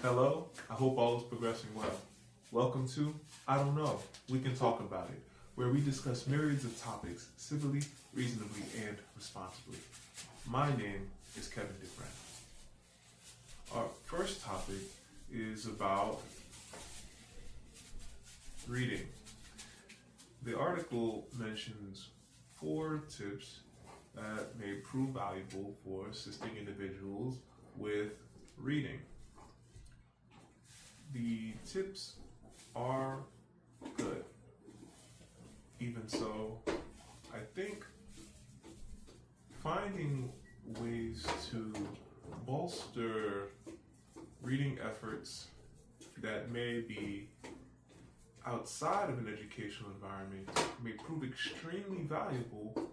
Hello, I hope all is progressing well. Welcome to I Don't Know, We Can Talk About It, where we discuss myriads of topics civilly, reasonably, and responsibly. My name is Kevin Dufresne. Our first topic is about reading. The article mentions 4 tips that may prove valuable for assisting individuals with reading. The tips are good. Even so, I think finding ways to bolster reading efforts that may be outside of an educational environment may prove extremely valuable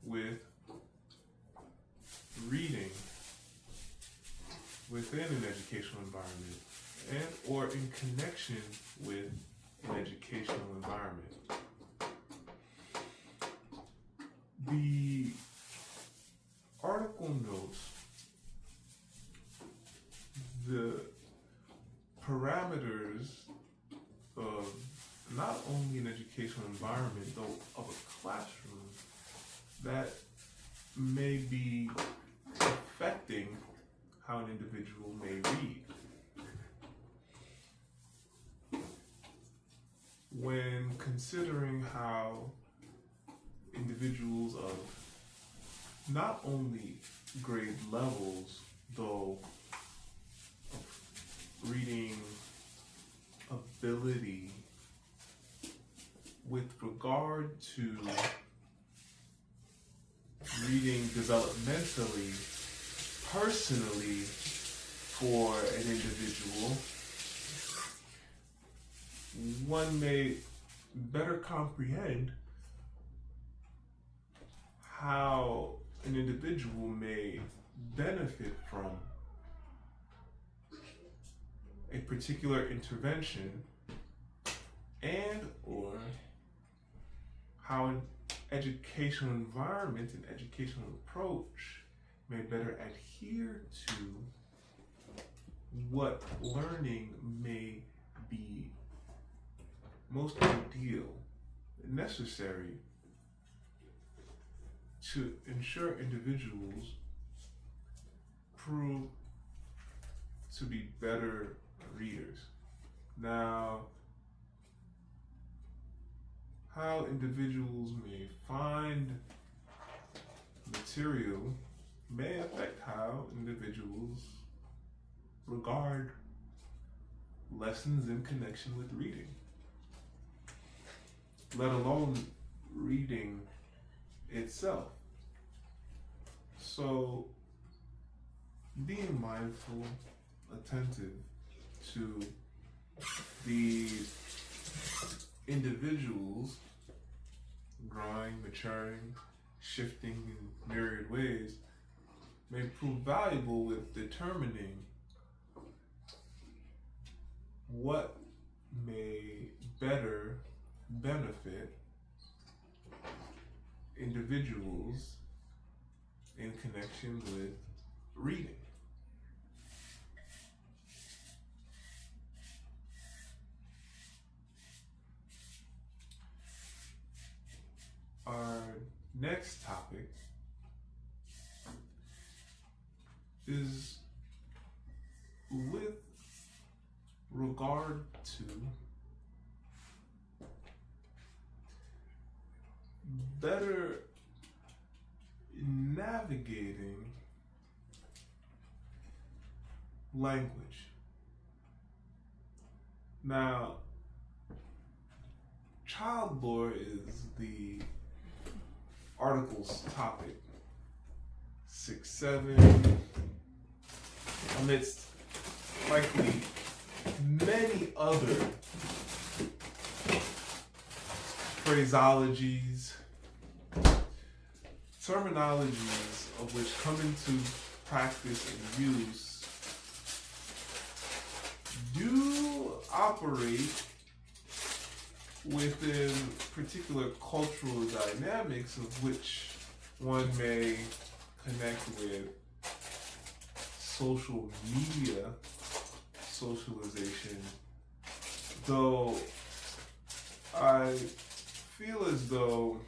with reading within an educational environment and or in connection with an educational environment. The article notes the parameters of not only an educational environment, though of a classroom, that may be affecting how an individual may read. When considering how individuals of not only grade levels, though of reading ability with regard to reading developmentally, personally for an individual, one may better comprehend how an individual may benefit from a particular intervention and or how an educational environment and educational approach may better adhere to what learning may be most ideal, necessary to ensure individuals prove to be better readers. Now, how individuals may find material may affect how individuals regard lessons in connection with reading, let alone reading itself. So, being mindful, attentive to the individuals growing, maturing, shifting in myriad ways may prove valuable with determining what may better benefit individuals in connection with reading. Our next topic is with regard to better navigating language. Now, Childlore is the article's topic. 6-7, amidst likely many other phraseologies, terminologies of which come into practice and use do operate within particular cultural dynamics of which one may connect with social media, socialization, though I feel as though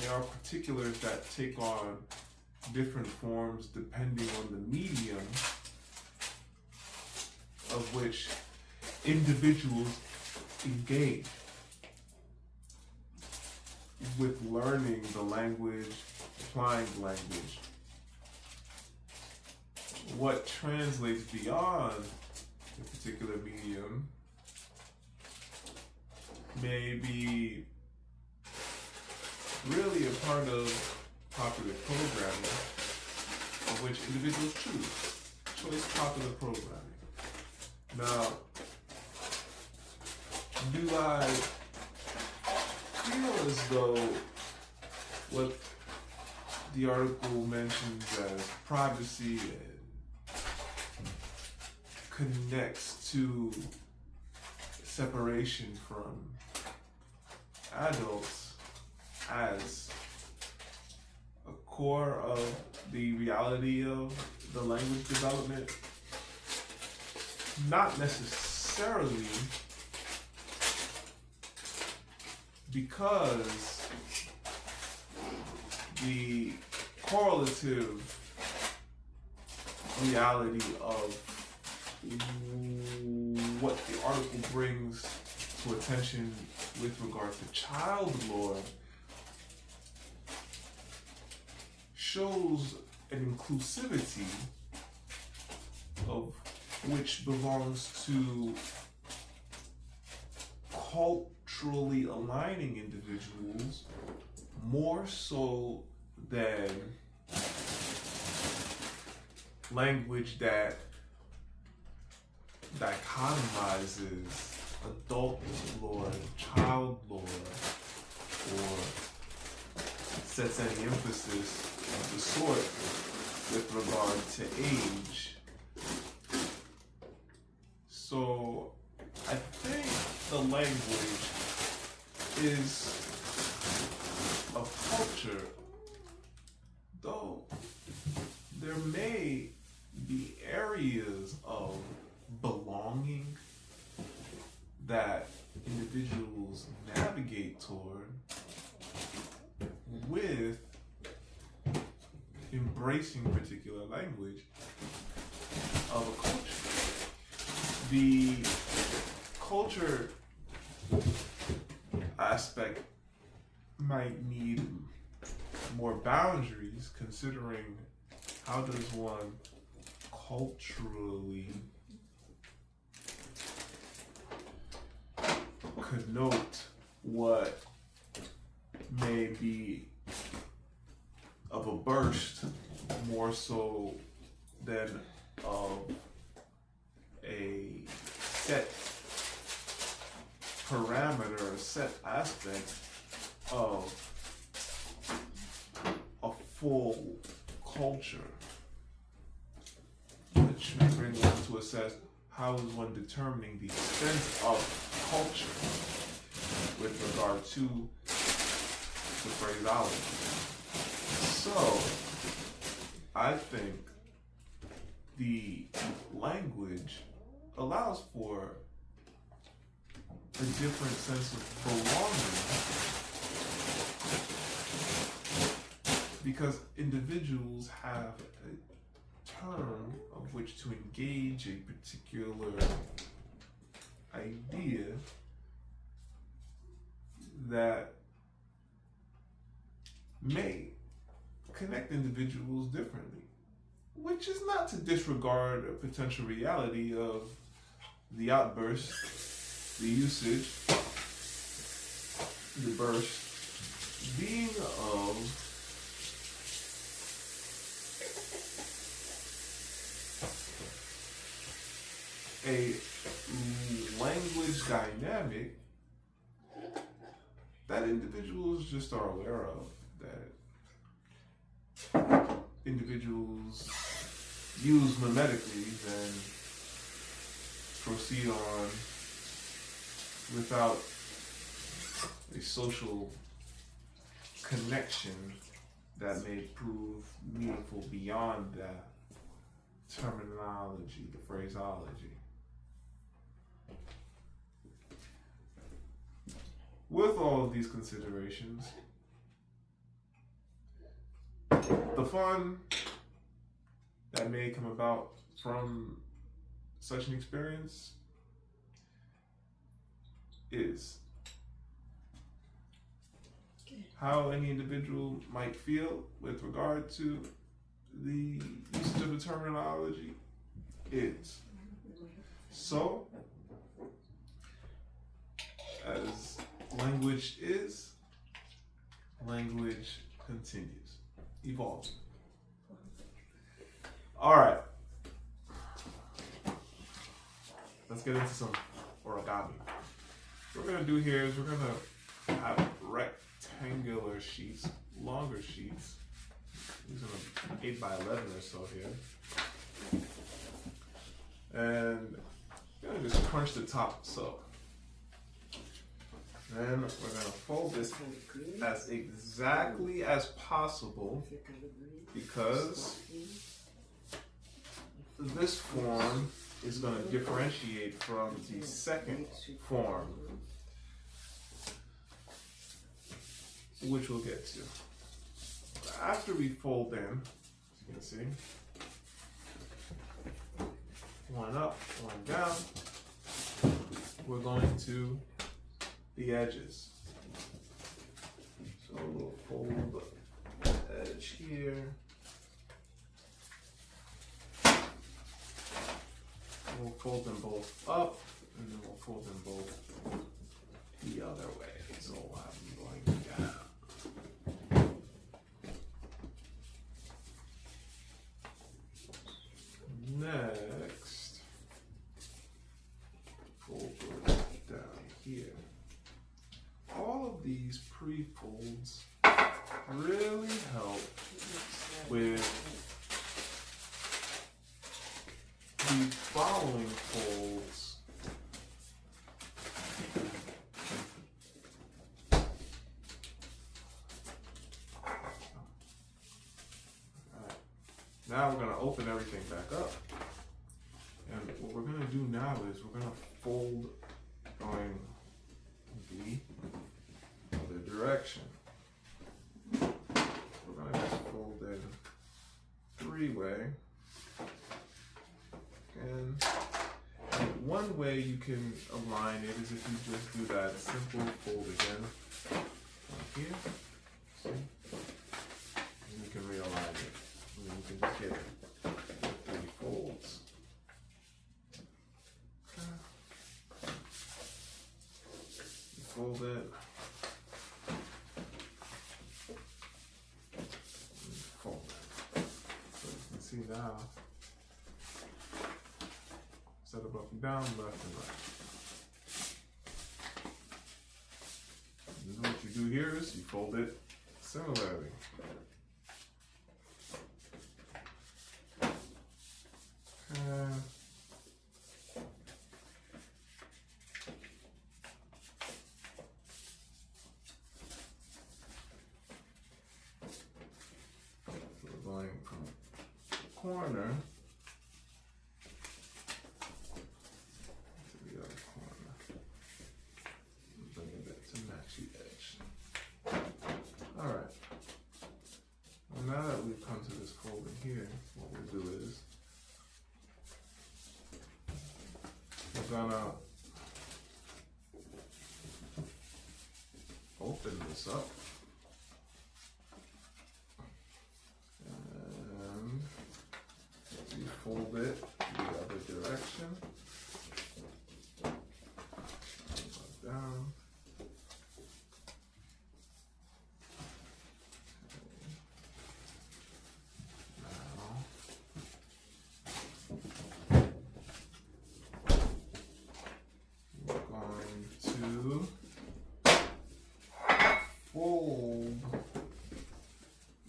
there are particulars that take on different forms depending on the medium of which individuals engage with learning the language, applying the language. What translates beyond a particular medium may be really a part of popular programming of which individuals choose. Choice popular programming. Now, do I feel as though what the article mentions as privacy connects to separation from adults as a core of the reality of the language development? Not necessarily, because the correlative reality of what the article brings to attention with regard to Childlore shows an inclusivity of which belongs to culturally aligning individuals more so than language that dichotomizes adult lore, child lore, or sets any emphasis of the sort with regard to age. So I think the language is a culture, though there may be areas of belonging that individuals navigate toward with embracing particular language of a culture. The culture aspect might need more boundaries, considering how does one culturally connote what may be of a burst more so than of a set parameter, a set aspect of a full culture, which may bring one to assess how is one determining the extent of culture with regard to the phraseology. So, I think the language allows for a different sense of belonging because individuals have a term of which to engage a particular idea that may connect individuals differently, which is not to disregard a potential reality of the outburst, the usage, the burst being of a language dynamic that individuals just are aware of, that individuals use mimetically, then proceed on without a social connection that may prove meaningful beyond that terminology, the phraseology. with all of these considerations, the fun that may come about from such an experience is how any individual might feel with regard to the usage of the terminology is. So, as language is, language continues, evolving. All right, let's get into some origami. What we're gonna do here is we're gonna have rectangular sheets, longer sheets, using an 8x11 or so here, and we're gonna just crunch the top so. Then we're gonna fold this as exactly as possible because this form is going to differentiate from the second form, which we'll get to. After we fold in, as you can see, one up, one down, we're going to the edges. So we'll fold the edge here. We'll fold them both up, and then we'll fold them both the other way. So we'll have them going down. Next, fold those down here. All of these pre-folds really help with the following folds. Alright. Now we're going to open everything back up. And what we're going to do now is we're going to fold going the other direction. We're going to just fold in three-way. And one way you can align it is if you just do that simple fold again on here. See? And you can realign it. And then you can just get three folds. Okay. You fold it. And fold it. So you can see now. Set up and down, left and right. And then what you do here is you fold it similarly. And we're going from the corner here, what we'll do is we're gonna open this up and we fold it the other direction, down. Fold.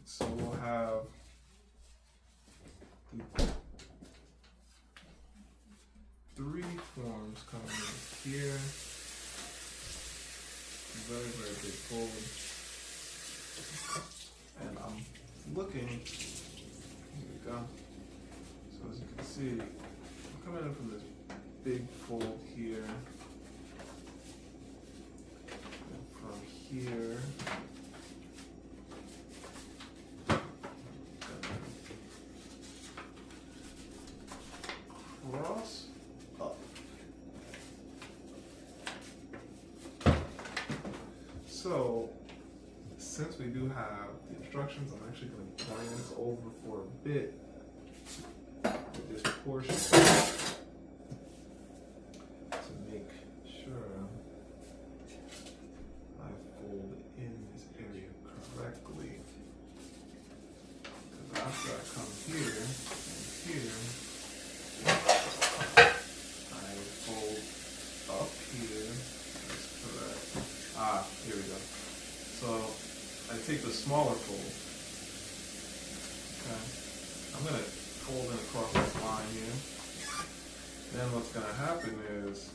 So we'll have three forms coming in here. Very, very big fold. And I'm looking, here we go. So as you can see, I'm coming in from this big fold here. here. Cross up. So, since we do have the instructions, I'm actually going to glance over for a bit with this portion to make sure I fold in this area correctly. Because after I come here and here, I fold up here. That's correct. Ah, here we go. So I take the smaller fold. Okay. I'm going to fold in across this line here. Then what's going to happen is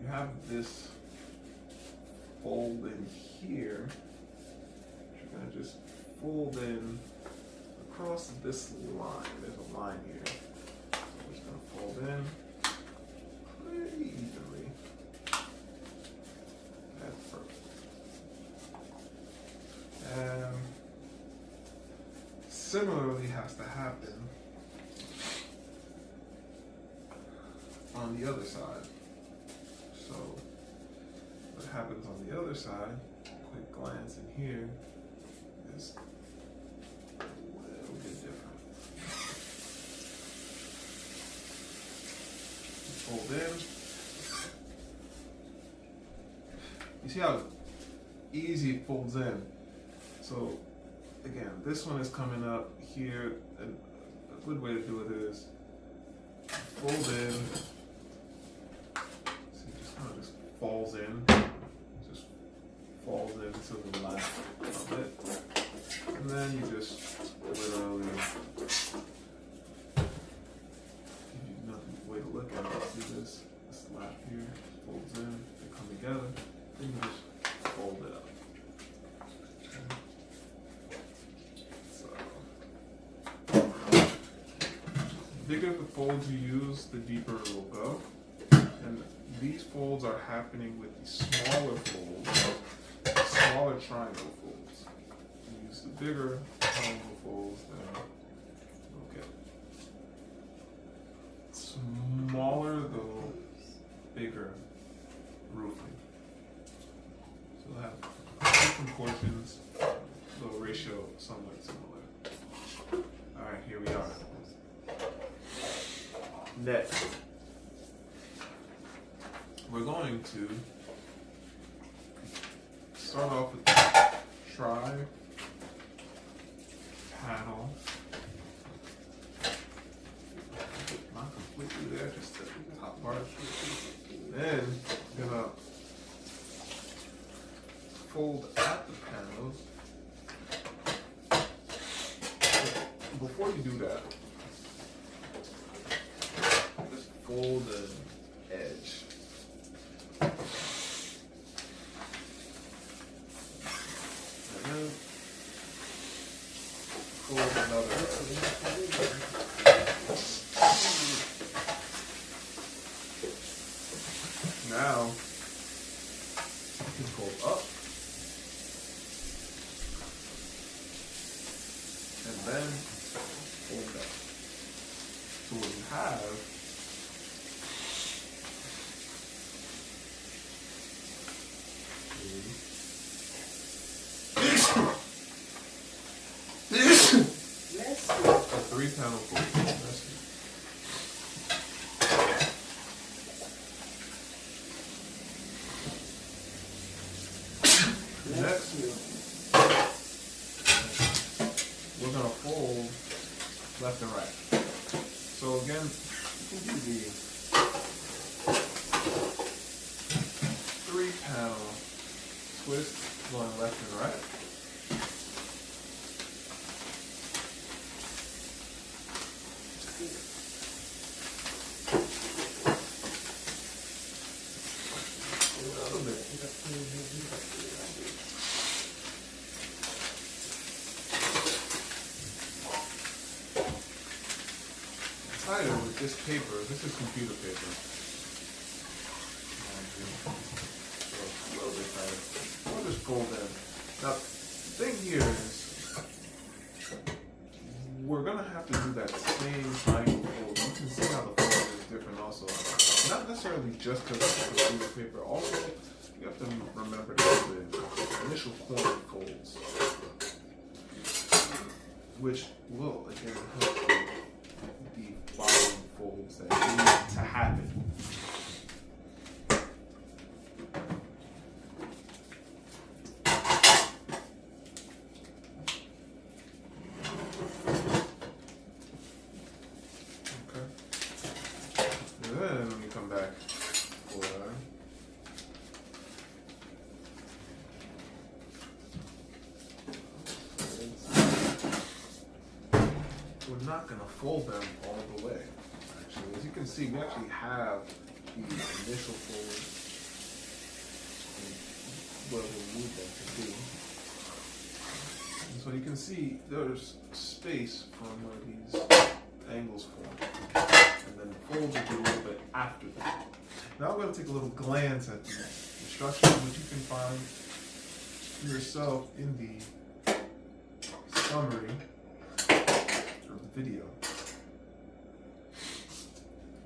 you have this fold in here. You're going to just fold in across this line. There's a line here. I'm just going to fold in pretty evenly. That's perfect. And similarly has to happen on the other side. So what happens on the other side, quick glance in here, is a little bit different. Fold in. You see how easy it folds in? So again, this one is coming up here, and a good way to do it is fold in. See, it just kind of just falls in. Just falls into the left of it. And then you just literally, give you another way to look at it. See this lap here, folds in, they come together, then you just fold it up. The bigger the folds you use, the deeper it will go. And these folds are happening with the smaller folds, the smaller triangle folds. You use the bigger triangle folds, then you'll get smaller though bigger roofing. So we'll have different portions, the ratio somewhat similar. Alright, here we are. Next, we're going to start off with the tri-panel. Not completely there, just the top part. Then I'm gonna fold at the panels. Before you do that, fold an edge. And then fold another edge. Now, you can fold up. And then fold down. So what you have a 3-panel fold. Next, we're going to fold left and right. So again, you can do the 3-panel twist going left and right. Tighter with this paper. This is computer paper. So a little bit tighter. Or just fold them. Now, the thing here is, we're going to have to do that same triangle fold. You can see how the fold is different also. Not necessarily just because it's a piece of paper. Also, you have to remember to do the initial corner folds, which will, again, help the following folds that need to happen. Then when you come back for we're not going to fold them all the way. Actually, as you can see, we actually have the initial fold where we need them to be. And so you can see there's space from where these angles form. And then the folds will be a little bit after that. Now I'm going to take a little glance at the instructions, which you can find yourself in the summary of the video.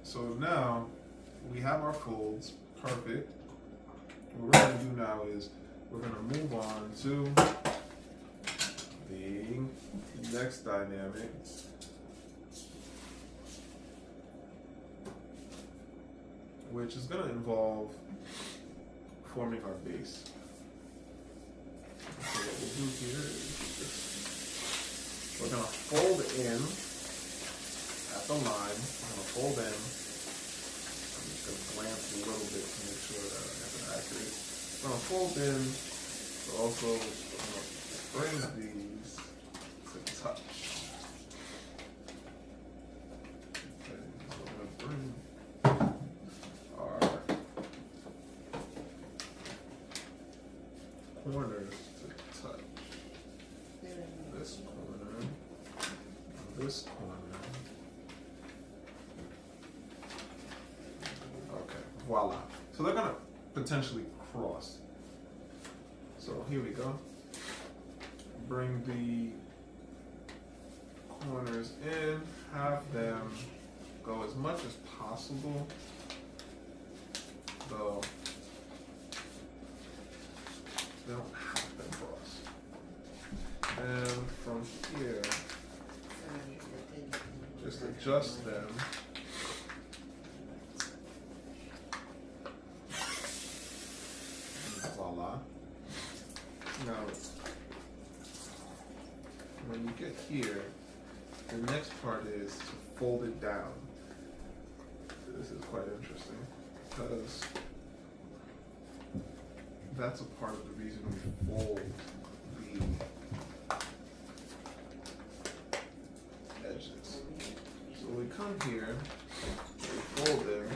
So now we have our folds, perfect. What we're going to do now is we're going to move on to the next dynamic. Which is going to involve forming our base. So what we'll do here is we're going to fold in at the line. We're going to fold in. I'm just going to glance a little bit to make sure that I have it accurate. We're going to fold in, but also bring these to touch. Okay, so we're going to bring corners to touch. This corner, this corner. Okay, voila. So they're gonna potentially cross. So here we go. Bring the corners in, have them go as much as possible, though they don't have to cross. And from here, just adjust them. And voila. Now, when you get here, the next part is to fold it down. This is quite interesting because that's a part of the reason we fold the edges. So we come here, we fold them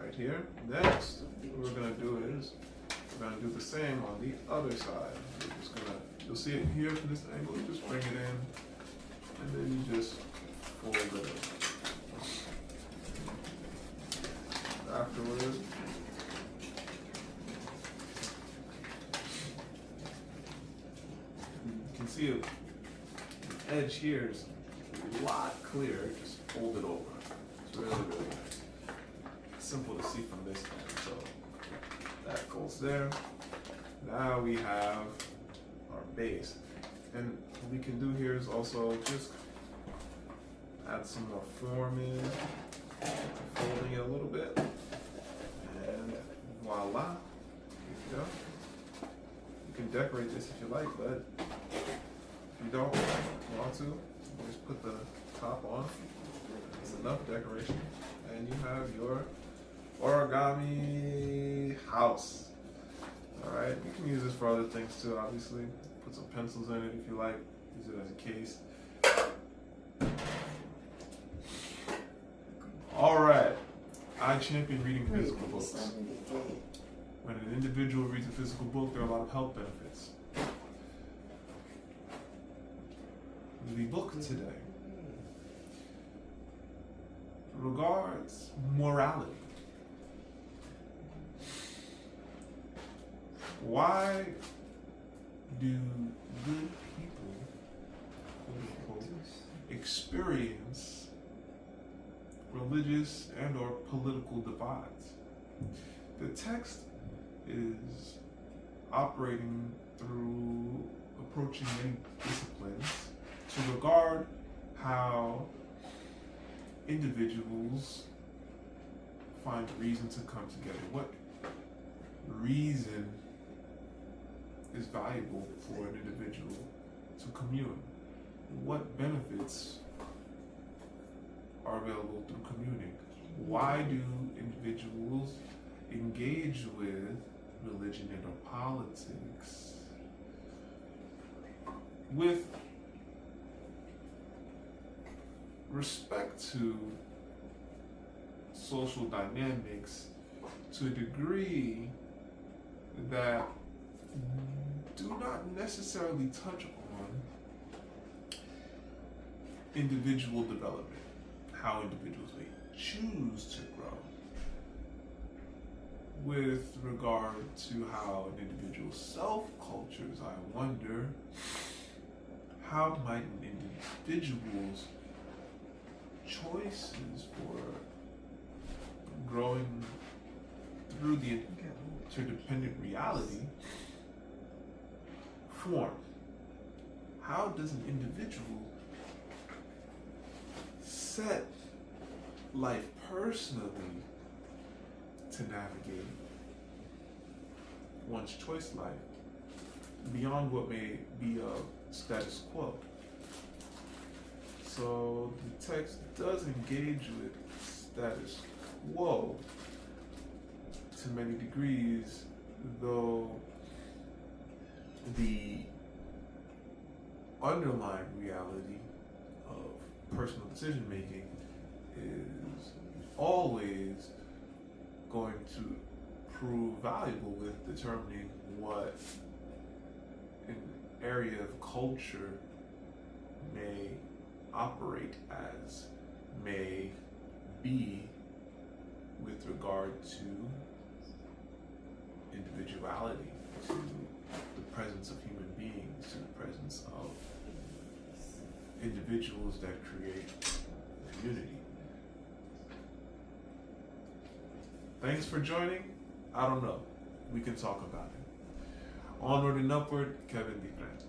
right here. Next, what we're going to do is we're going to do the same on the other side. We're just going to, you'll see it here from this angle, you just bring it in, and then you just fold it in. Afterwards, you can see the edge here is a lot clearer. Just fold it over. It's really, really nice. Simple to see from this end. So that goes there. Now we have our base. And what we can do here is also just add some more form in, folding it a little bit. And voila, here you go. You can decorate this if you like, but if you don't want to, just put the top on. It's enough decoration. And you have your origami house. Alright, you can use this for other things too, obviously. Put some pencils in it if you like. Use it as a case. Alright, I champion reading physical books. When an individual reads a physical book, there are a lot of health benefits. The book today regards morality. Why do good people, quote unquote, experience religious and or political divides? The text is operating through approaching many disciplines to regard how individuals find reason to come together. What reason is valuable for an individual to commune? What benefits are available through communing? Why do individuals engage with religion and or politics with respect to social dynamics to a degree that do not necessarily touch on individual development, how individuals may choose to grow, with regard to how an individual's self-cultures. I wonder, how might an individual's choices for growing through the interdependent reality form? How does an individual set life personally to navigate one's choice life beyond what may be a status quo? So the text does engage with status quo to many degrees, though the underlying reality of personal decision making is always going to prove valuable with determining what an area of culture may operate as, may be with regard to individuality, to the presence of human beings, to the presence of individuals that create community. Thanks for joining. I don't know. We can talk about it. Onward and Upward, Kevin Dufresne.